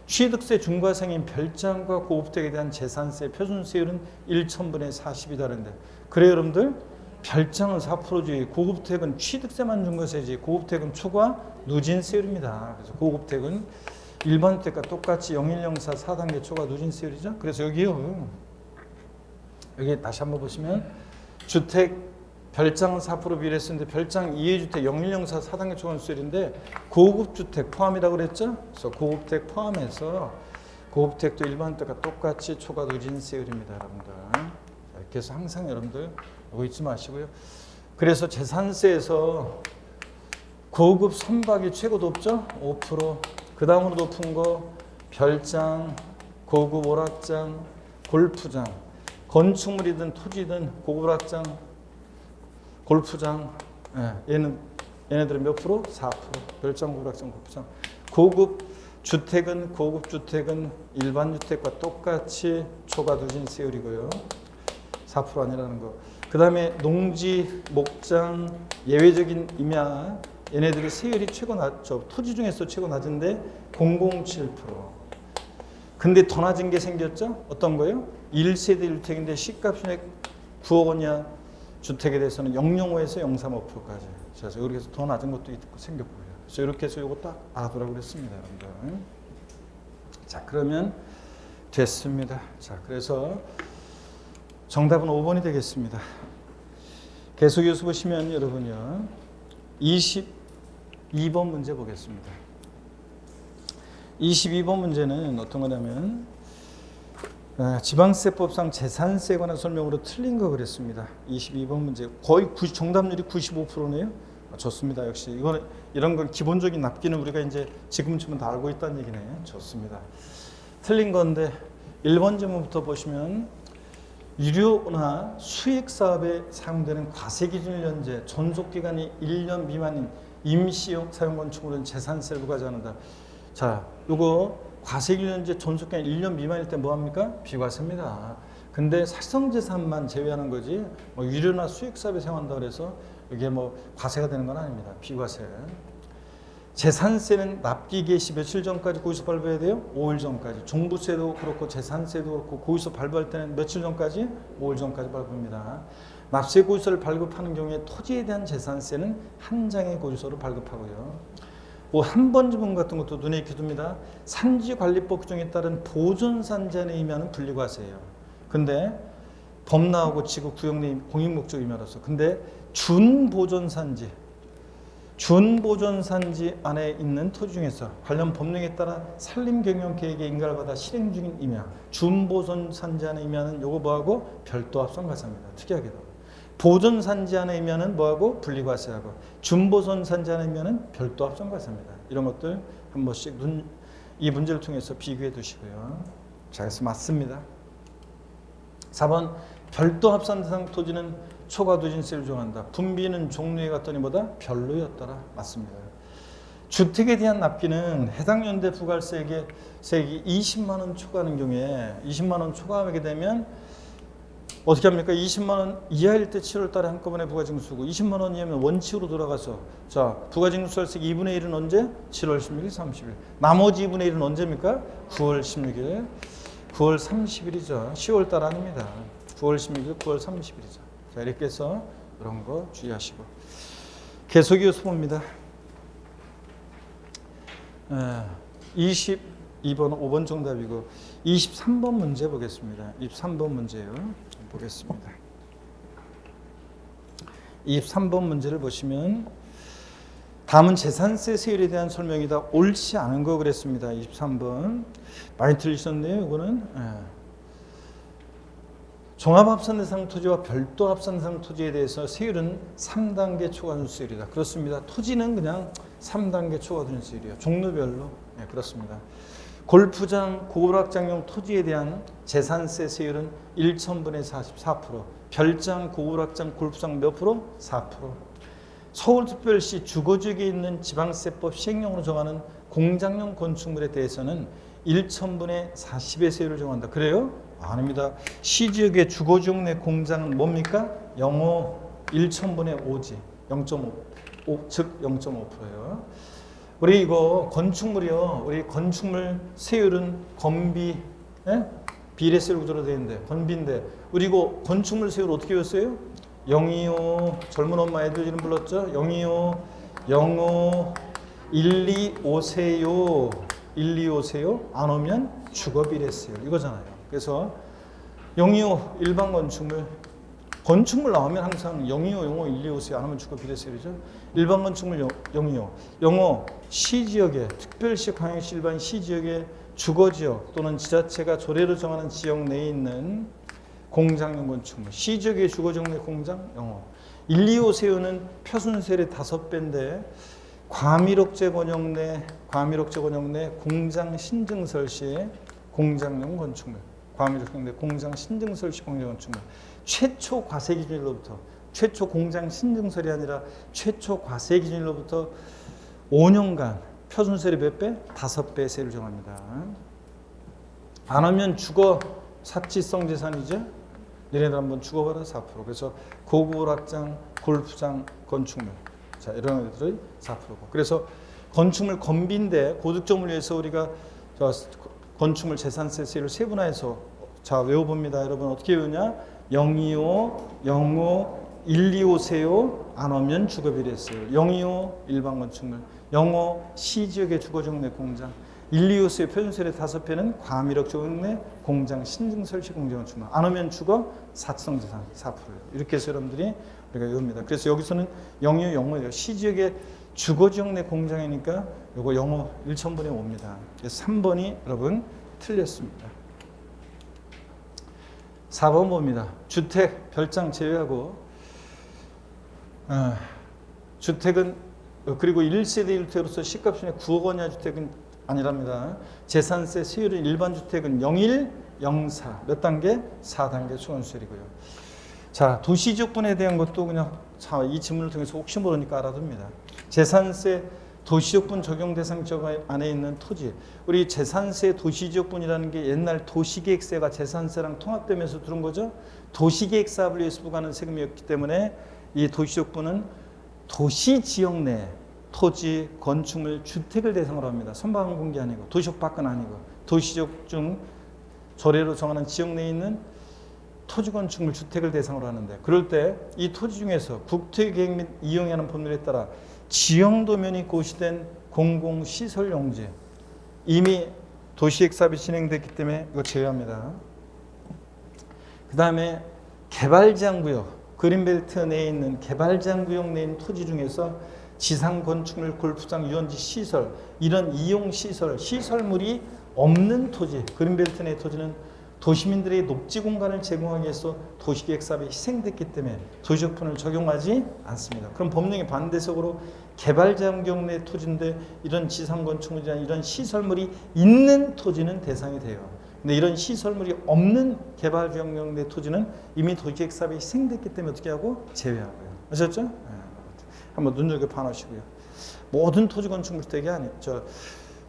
취득세 중과세인 별장과 고급택에 대한 재산세 표준세율은 1,000분의 40이다는데 그래요 여러분들? 별장은 4%지 고급택은 취득세만 중과세지 고급택은 초과 누진세율입니다. 그래서 고급택은 일반 주택과 똑같이 0104 4단계 초과 누진세율이죠. 그래서 여기요. 여기 다시 한번 보시면 주택 별장 4% 비례세인데 별장 2의 주택 0104 4단계 초과 누진세율인데 고급 주택 포함이라고 그랬죠. 그래서 고급택 포함해서 고급택도 일반 주택과 똑같이 초과 누진세율입니다, 여러분들. 이렇게 해서 항상 여러분들 이거 잊지 마시고요. 그래서 재산세에서 고급 선박이 최고 높죠? 5%. 그 다음으로 높은 거 별장, 고급 오락장, 골프장, 건축물이든 토지든 고급 오락장, 골프장, 얘네들은 몇 프로? 4%. 별장, 고급 오락장, 골프장. 고급 주택은 일반 주택과 똑같이 초과 누진세율이고요. 4% 아니라는 거. 그 다음에 농지, 목장, 예외적인 임야 얘네들이 세율이 최고 낮죠. 토지 중에서 최고 낮은데 007%. 근데 더 낮은 게 생겼죠. 어떤 거예요? 1세대 1주택인데 시가총액 9억 원이야. 주택에 대해서는 005에서 035%까지. 그래서 이렇게 해서 더 낮은 것도 있고 생겼고요. 그래서 이렇게 해서 이거 딱 알아두라고 그랬습니다, 여러분들. 자, 그러면 됐습니다. 자, 그래서 정답은 5번이 되겠습니다. 계속 이어서 보시면 여러분요. 22번 문제 보겠습니다. 22번 문제는 어떤 거냐면 지방세법상 재산세에 관한 설명으로 틀린 거 그랬습니다. 22번 문제 거의 정답률이 95%네요. 좋습니다. 역시 이런 건 기본적인 납기는 우리가 이제 지금쯤은 다 알고 있다는 얘기네요. 좋습니다. 틀린 건데 1번 질문부터 보시면 유료나 수익 사업에 사용되는 과세 기준일 현재 존속 기간이 1년 미만인 임시용 사용 건축물은 재산세를 부과하지 않는다. 자, 요거 과세 기준 현재 존속 기간 1년 미만일 때 뭐 합니까? 비과세입니다. 근데 살성재산만 제외하는 거지. 뭐 유료나 수익 사업에 사용한다 그래서 이게 뭐 과세가 되는 건 아닙니다. 비과세. 재산세는 납기 개시 며칠 전까지 고의서 발부해야 돼요? 5일 전까지. 종부세도 그렇고 재산세도 그렇고 고의서 발부할 때는 며칠 전까지? 5일 전까지 발부합니다. 납세 고의서를 발급하는 경우에 토지에 대한 재산세는 한 장의 고의서를 발급하고요. 한 번 지분 같은 것도 눈에 익혀 둡니다. 산지관리법 규정에 따른 보존산지안에 의미하는 분리과세예요. 근데 법 나오고 지구 구역 내 공익목적 의미로서 근데 준보존산지 안에 있는 토지 중에서 관련 법령에 따라 산림경영계획의 인가를 받아 실행 중인 임야 준보존산지 안에 임야는 요거 뭐하고 별도 합산과세입니다. 특이하게도 보존산지 안에 임야는 뭐하고 분리과세하고 준보존산지 안에 임야는 별도 합산과세입니다. 이런 것들 한 번씩 이 문제를 통해서 비교해 두시고요. 자, 그래서 맞습니다. 4번 별도 합산 대상 토지는 초과 누진세를 정한다. 분비는 종류에 갔더니 뭐다? 별로였더라. 맞습니다. 주택에 대한 납기는 해당 연대 부가세액이 20만 원 초과하는 경우에 20만 원 초과하게 되면 어떻게 합니까? 20만 원 이하일 때 7월 달에 한꺼번에 부가징수고 20만 원 이하면 원칙으로 돌아가서 자 부가징수세액 2분의 1은 언제? 7월 16일, 30일. 나머지 2분의 1은 언제입니까? 9월 16일, 9월 30일이죠. 10월 달 아닙니다. 9월 16일, 9월 30일이죠. 자, 이렇게 해서 이런 거 주의하시고 계속 이어서 봅니다. 22번 5번 정답이고 23번 문제 보겠습니다. 23번 문제요. 보겠습니다. 23번 문제를 보시면 다음은 재산세 세율에 대한 설명이다. 옳지 않은 거 그랬습니다. 23번. 많이 틀리셨네요. 이거는. 종합합산대상 토지와 별도 합산대상 토지에 대해서 세율은 3단계 초과준수율이다. 그렇습니다. 토지는 그냥 3단계 초과준수율이에요. 종류별로. 네, 그렇습니다. 골프장, 고울확장용 토지에 대한 재산세 세율은 1,000분의 44%, 별장, 고울확장, 골프장 몇 프로? 4%. 서울특별시 주거지역에 있는 지방세법 시행령으로 정하는 공장용 건축물에 대해서는 1,000분의 40의 세율을 정한다. 그래요? 아닙니다. 시지역의 주거지역 내 공장은 뭡니까? 1,000분의 5지. 0.5, 즉 0.5%예요. 우리 이거 건축물이요. 우리 건축물 세율은 건비, 비례세율 구조로 되어 있는데 건비인데 우리 이거 건축물 세율 어떻게 배웠어요? 025 젊은 엄마 애들 이름 불렀죠? 025 05 125세요. 125세요. 안 오면 주거비례세율 이거잖아요. 그래서 025 일반 건축물 나오면 항상 025, 05, 125세요. 안 오면 주거비례세율이죠. 일반 건축물 025. 05 시지역에 특별시, 광역시, 일반 시지역의 주거지역 또는 지자체가 조례로 정하는 지역 내에 있는 공장용 건축물, 시지역의 주거지역 내 공장 05. 125세율은 표준세율의 5배인데 과밀억제 권역 내 공장 신증설 시 공장용 건축물, 과밀억제 내 공장 신증설 시 공장 건축물 최초 과세 기준일로부터 최초 공장 신증설이 아니라 최초 과세 기준일로부터 5년간 표준세율이 몇 배? 5배 세율을 정합니다. 안 하면 주거 사치성 재산이죠. 너네들 한번 죽어봐라 4%. 그래서 고급 확장, 골프장, 건축물. 자 이런 것들이 4%고. 그래서 건축물 건비인데 고득점을 위해서 우리가 건축물 재산세 세율을 세분화해서 자 외워봅니다. 여러분 어떻게 외우냐? 025, 05, 125세요. 안 오면 주거비례세율. 025 일반 건축물. 05 시지역의 주거지역 내 공장. 125세의 표준세율의 5배는 과밀억제 내 공장 신증설치 공장 건축물. 안 오면 주거 사치성 재산 4%예요. 이렇게 해서 여러분들이 우리가 외웁니다. 그래서 여기서는 025, 05예요. 시지역의 주거지역 내 공장이니까 요거 05 1,000분의 5입니다. 그래서 3번이 여러분 틀렸습니다. 4번 봅니다. 주택 별장 제외하고 주택은 그리고 1세대 1주택으로서 시가편의 9억 원 이하 주택은 아니랍니다. 재산세 세율은 일반 주택은 01, 04 몇 단계? 4단계 초과준수율이고요. 자 도시지역분에 대한 것도 그냥 이 질문을 통해서 혹시 모르니까 알아둡니다. 재산세 도시지역분 적용 대상 지역 안에 있는 토지. 우리 재산세 도시지역분이라는 게 옛날 도시계획세가 재산세랑 통합되면서 들은 거죠. 도시계획 사업을 위해서 부과하는 세금이었기 때문에 이 도시지역분은 도시지역 내 토지, 건축물, 주택을 대상으로 합니다. 선박은 공개 아니고 도시지역 밖은 아니고 도시지역 중 조례로 정하는 지역 내에 있는 토지, 건축물, 주택을 대상으로 하는데 그럴 때 이 토지 중에서 국토계획 및 이용에 하는 법률에 따라 지형도면이 고시된 공공시설 용지 이미 도시계획 사업이 진행됐기 때문에 이거 제외합니다. 그 다음에 개발제한구역 그린벨트 내에 있는 개발제한구역 내에 있는 토지 중에서 지상 건축물, 골프장, 유원지 시설 이런 이용시설, 시설물이 없는 토지 그린벨트 내의 토지는 도시민들의 녹지 공간을 제공하기 위해서 도시계획 사업이 희생됐기 때문에 도시적분을 적용하지 않습니다. 그럼 법령의 반대적으로 개발제한구역 내 토지인데 이런 지상 건축물이나 이런 시설물이 있는 토지는 대상이 돼요. 근데 이런 시설물이 없는 개발구역 내 토지는 이미 도시계획 사업이 희생됐기 때문에 어떻게 하고 제외하고요. 아셨죠? 네. 한번 눈여겨봐 놓으시고요. 모든 토지 건축물 주택이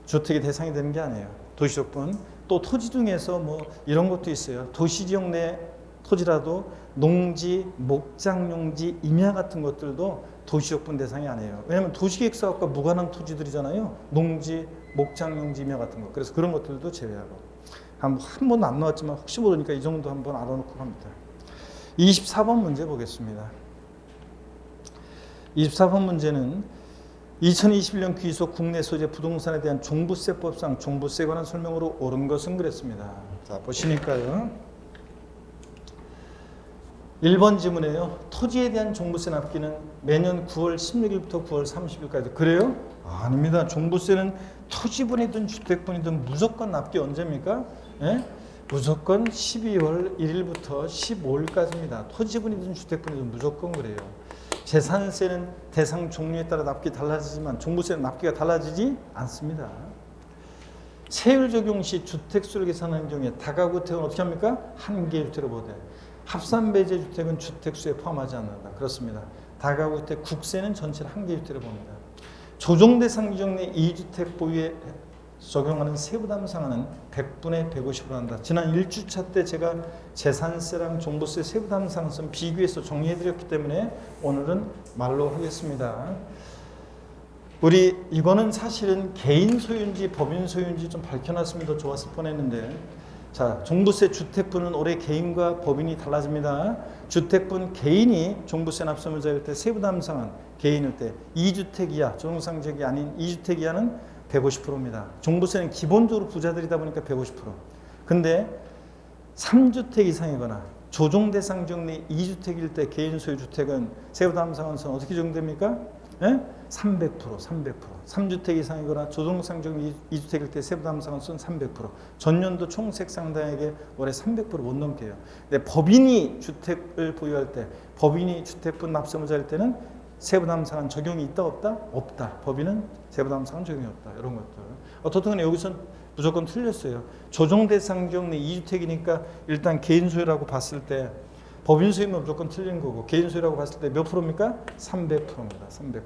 주택의 대상이 되는 게 아니에요. 도시적분 또 토지 중에서 뭐 이런 것도 있어요. 도시지역 내 토지라도 농지, 목장용지, 임야 같은 것들도 도시적분 대상이 아니에요. 왜냐하면 도시계획사업과 무관한 토지들이잖아요. 농지, 목장용지, 임야 같은 거. 그래서 그런 것들도 제외하고 한 번도 안 나왔지만 혹시 모르니까 이 정도 한번 알아놓고 합니다. 24번 문제 보겠습니다. 24번 문제는 2021년 귀소 국내 소재 부동산에 대한 종부세법상 종부세에 관한 설명으로 옳은 것은 그랬습니다. 자 보시니까요. 1번 지문에요. 토지에 대한 종부세 납기는 매년 9월 16일부터 9월 30일까지. 그래요? 아닙니다. 종부세는 토지분이든 주택분이든 무조건 납기 언제입니까? 예? 무조건 12월 1일부터 15일까지입니다. 토지분이든 주택분이든 무조건 그래요. 재산세는 대상 종류에 따라 납기 달라지지만 종부세는 납기가 달라지지 않습니다. 세율 적용 시 주택수를 계산하는 경우에 다가구 주택은 어떻게 합니까? 한 개의 주택으로 보되 합산배제 주택은 주택수에 포함하지 않는다. 그렇습니다. 다가구 주택 국세는 전체를 한 개의 주택으로 봅니다. 조정대상 지역 내 2주택 보유에 적용하는 세부담 상한은 100분의 150으로 한다. 지난 1주차 때 제가 재산세랑 종부세 세부담 상한선 비교해서 정리해드렸기 때문에 오늘은 말로 하겠습니다. 우리 이거는 사실은 개인 소유인지 법인 소유인지 좀 밝혀놨으면 더 좋았을 뻔했는데, 자, 종부세 주택분은 올해 개인과 법인이 달라집니다. 주택분 개인이 종부세 납세무자일 때 세부담 상한 개인일 때 2주택 이하 조정상적이 아닌 2주택 이하는 150%입니다. 종부세는 기본적으로 부자들이다 보니까 150%. 근데 3주택 이상이거나 조정대상 지역 내 2주택일 때 개인 소유 주택은 세부담 상한선 어떻게 적용됩니까? 예? 300%. 3주택 이상이거나 조정상 지역 2주택일 때 세부담 상한선 300%. 전년도 총세액 상당액의 올해 300% 못 넘게 해요. 근데 법인이 주택을 보유할 때, 법인이 주택분 납세무자일 때는 세부담 상한 적용이 있다 없다? 없다. 법인은 세부담 상한 적용이 없다. 이런 것들. 어떻든 간에 여기서 무조건 틀렸어요. 조정대상 지역 내 2주택이니까 일단 개인 소유라고 봤을 때 법인 소유면 무조건 틀린 거고, 개인 소유라고 봤을 때 몇 프로입니까? 300%입니다. 300%.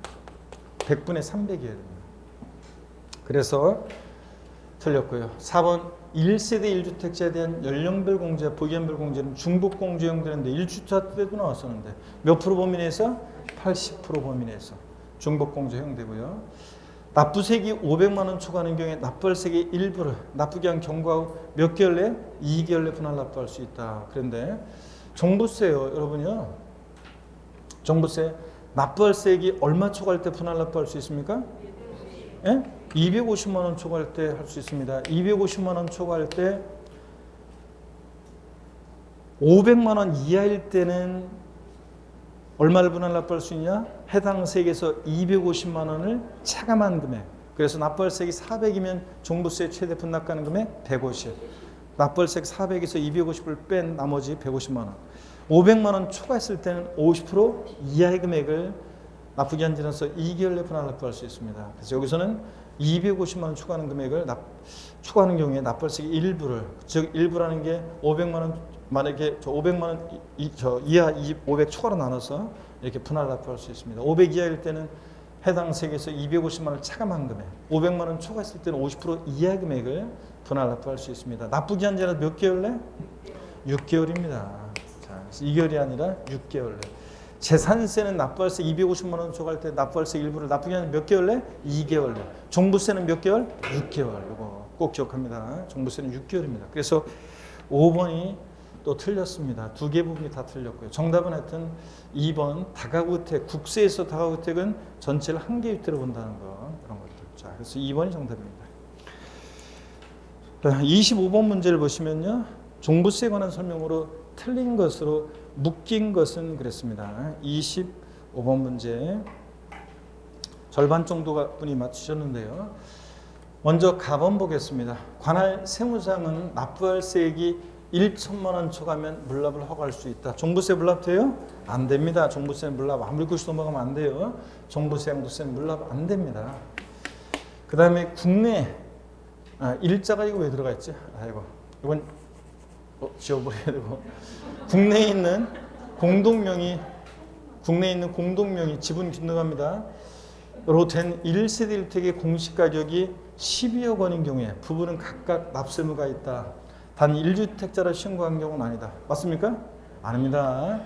100분의 300이어야 됩니다. 그래서 틀렸고요. 4번 1세대 1주택자에 대한 연령별 공제, 보기연별 공제는 중복 공제 형되는데 1주차 때도 나왔었는데 몇 프로 범위 내에서? 80% 범위 내에서 중복 공제 형되고요. 납부세액이 500만 원 초과하는 경우에 납부세액의 일부를 납부기한 경과후 몇 개월 내? 2개월 내 분할 납부할 수 있다. 그런데 종부세요, 여러분요. 종부세 납부세액이 얼마 초과할 때 분할 납부할 수 있습니까? 예? 250만 원 초과할 때 할 수 있습니다. 250만 원 초과할 때 500만 원 이하일 때는 얼마를 분할 납부할 수 있냐? 해당 세액에서 250만 원을 차감한 금액. 그래서 납부할 세액이 400이면 종부세 최대 분납가능 금액 150. 납부할 세액 400에서 250을 뺀 나머지 150만 원. 500만 원 초과했을 때는 50% 이하의 금액을 납부기한 지나서 2개월 내 분할 납부할 수 있습니다. 그래서 여기서는 250만 원 추가하는 금액을 추가하는 경우에 납부세액 일부를, 즉 일부라는 게 500만 원, 만약에 저 500만 원 이하 500 추가로 나눠서 이렇게 분할 납부할 수 있습니다. 500 이하일 때는 해당 세액에서 250만 원을 차감한 금액, 500만 원 초과했을 때는 50% 이하 금액을 분할 납부할 수 있습니다. 납부기한 지는 몇 개월 내? 6개월입니다. 자, 2개월이 아니라 6개월 내. 재산세는 납부할세 250만 원 초과할 때 납부할세 일부를 납부기한 몇 개월 내? 2개월 내. 종부세는 몇 개월? 6개월. 이거 꼭 기억합니다. 종부세는 6개월입니다. 그래서 5번이 또 틀렸습니다. 두 개 부분이 다 틀렸고요. 정답은 하여튼 2번 다가구주택, 국세에서 다가구주택은 전체를 한 개의 주택으로 본다는 거, 그런 것들. 자, 그래서 2번이 정답입니다. 25번 문제를 보시면요, 종부세에 관한 설명으로 틀린 것으로 묶인 것은 그랬습니다. 25번 문제 절반 정도가 분이 맞추셨는데요. 먼저 가번 보겠습니다. 관할 세무상은 납부할 세액이 1천만 원 초과하면 물납을 허가할 수 있다. 종부세 물납돼요? 안 됩니다. 종부세 물납 아무리 90 넘어가면 안 돼요. 종부세, 양도세는 물납 안 됩니다. 그 다음에 국내 일자가 이거 왜 들어가 있지? 아이고, 이건 지워버려야 되고. 국내에 있는 공동명의 지분 균등합니다. 로 된 1세대 1택의 공시가격이 12억 원인 경우에 부부는 각각 납세무가 있다. 단 1주택자로 신고한 경우는 아니다. 맞습니까? 아닙니다.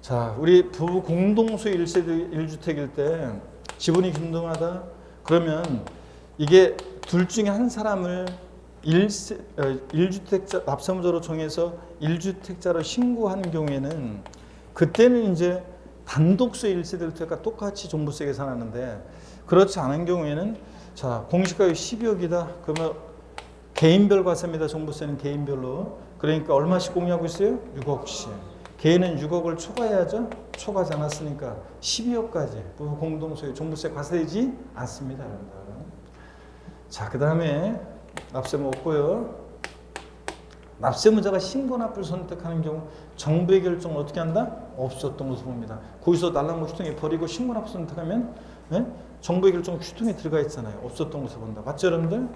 자, 우리 부부 공동소유 1세대 1주택일 때 지분이 균등하다. 그러면 이게 둘 중에 한 사람을 1주택자 납세무자로 정해서 1주택자로 신고한 경우에는 그때는 이제 단독소유 1세대 1주택과 똑같이 종부세 계산하는데, 그렇지 않은 경우에는 자, 공시가격이 12억이다. 그러면 개인별 과세입니다. 종부세는 개인별로. 그러니까 얼마씩 공유하고 있어요? 6억씩. 개인은 6억을 초과해야죠. 초과하지 않았으니까 12억까지 부부 공동소유 종부세 과세되지 않습니다. 자, 그 다음에 납세무 없고요. 납세무자가 신고납부를 선택하는 경우 정부의 결정을 어떻게 한다? 없었던 것으로 봅니다. 거기서 날라무 휴통에 버리고 신고납부 선택하면 정부의 결정 휴통에 들어가 있잖아요. 없었던 것으로 본다. 맞죠, 여러분들?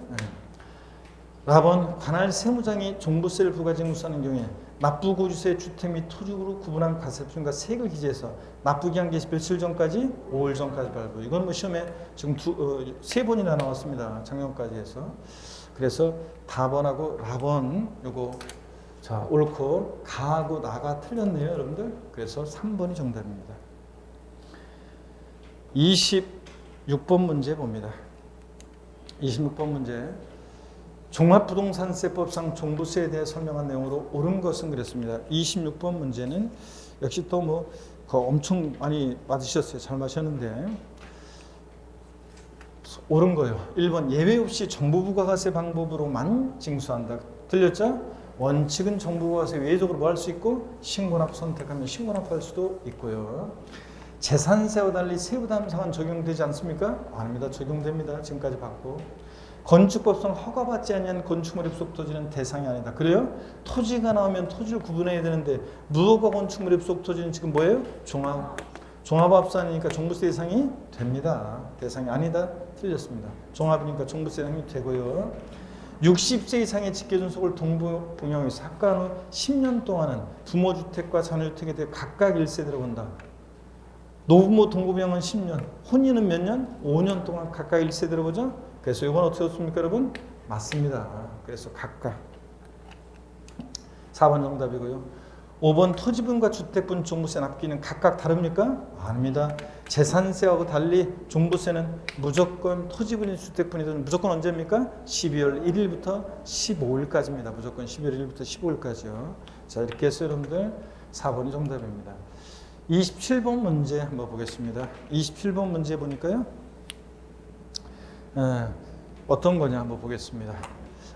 라번 관할 세무장이 종부세를 부가징수하는 경우에 납부고지세 주택 및 토지로 구분한 과세표준과 세액을 기재해서 납부기한 개시 며칠 전까지 5일 전까지 발부. 이건 뭐 시험에 지금 세 번이나 나왔습니다. 작년까지 해서. 그래서 다번하고 라번 요거 자 옳고 가하고 나가 틀렸네요, 여러분들. 그래서 3번이 정답입니다. 26번 문제 봅니다. 26번 문제. 종합부동산세법상 종부세에 대해 설명한 내용으로 옳은 것은 그랬습니다. 26번 문제는 역시 또 뭐 엄청 많이 맞으셨어요. 잘 맞으셨는데 옳은 거예요. 1번 예외 없이 정부부가세 방법으로만 징수한다. 들렸죠? 원칙은 정부부가세 외적으로 뭐 할 수 있고 신고납부 선택하면 신고납부할 수도 있고요. 재산세와 달리 세부담 상환 적용되지 않습니까? 아닙니다. 적용됩니다. 지금까지 받고. 건축법상 허가받지 않은 건축물의 부속 토지는 대상이 아니다. 그래요? 토지가 나오면 토지를 구분해야 되는데 무허가 건축물의 부속 토지는 지금 뭐예요? 종합합산이니까 종부세 대상이 됩니다. 대상이 아니다. 틀렸습니다. 종합이니까 종부세 대상이 되고요. 60세 이상의 직계존속을 동부부양해서 합가한 후 10년 동안은 부모주택과 자녀주택에 대해 각각 1세대로 본다. 노부모 동부부양은 10년, 혼인은 몇 년? 5년 동안 각각 1세대로 보죠. 그래서 이건 어떻게 됐습니까, 여러분? 맞습니다. 그래서 각각 4번 정답이고요. 5번 토지분과 주택분 종부세 납기는 각각 다릅니까? 아닙니다. 재산세하고 달리 종부세는 무조건 토지분이 주택분이든 무조건 언제입니까? 12월 1일부터 15일까지입니다. 무조건 12월 1일부터 15일까지요. 자, 이렇게 해서 여러분들 4번이 정답입니다. 27번 문제 한번 보겠습니다. 27번 문제 보니까요. 어떤 거냐 한번 보겠습니다.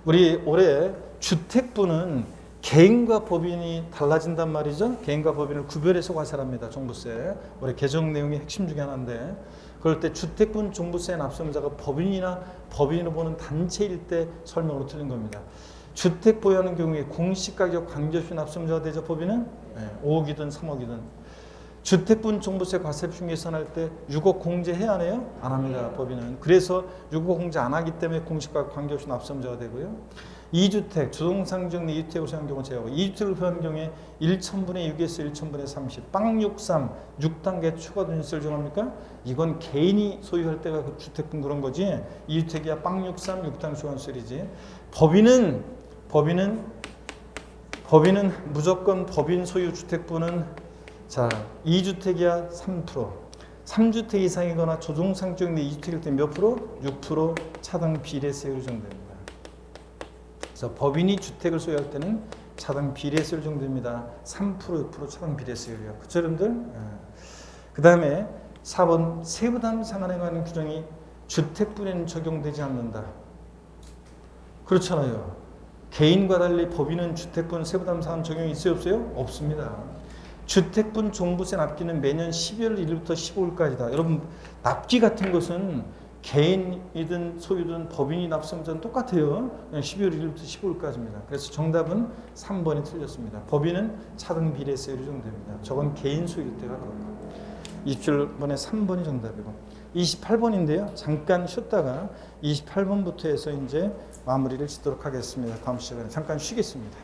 우리 올해 주택분은 개인과 법인이 달라진단 말이죠. 개인과 법인을 구별해서 과세합니다. 종부세. 올해 개정 내용의 핵심 중에 하나인데 그럴 때 주택분 종부세 납세자가 법인이나 법인으로 보는 단체일 때 설명으로 틀린 겁니다. 주택 보유하는 경우에 공시가격 관계없이 납세자가 되죠. 법인은 5억이든 3억이든. 주택분 종부세 과세표준 계산할 때 6억 공제해야 하네요? 안 합니다. 법인은. 그래서 6억 공제 안 하기 때문에 공시가격 관계없이 납세자가 되고요. 2주택, 주동상정 내 2주택을 소유한 경우 제외하고 2주택을 소유한 경우에 1,000분의 6에서 1,000분의 30, 빵 63, 6단계 추가 돈세를 정합니까? 이건 개인이 소유할 때가 그 주택분 그런 거지 2주택이야 빵 63, 6단계 추가 돈세이지. 법인은 무조건 법인 소유 주택분은 자, 2주택이야 3%, 3주택 이상이거나 조정상적 내 2주택일 때 몇 프로? 6% 차등 비례세율 정도입니다. 그래서 법인이 주택을 소유할 때는 차등 비례세율 정도입니다. 3%, 6% 차등 비례세율이요. 그쵸, 여러분들? 그 다음에 4번 세부담 상한에 관한 규정이 주택분에는 적용되지 않는다. 그렇잖아요. 개인과 달리 법인은 주택분 세부담 상한 적용이 있어요, 없어요? 없습니다. 주택분 종부세 납기는 매년 12월 1일부터 15일까지다. 여러분 납기 같은 것은 개인이든 소유든 법인이 납세자는 똑같아요. 그냥 12월 1일부터 15일까지입니다. 그래서 정답은 3번이 틀렸습니다. 법인은 차등 비례세율이 정도입니다. 저건 개인 소유 때가 그렇고. 27번에 3번이 정답이고 28번인데요. 잠깐 쉬었다가 28번부터 해서 이제 마무리를 짓도록 하겠습니다. 다음 시간에 잠깐 쉬겠습니다.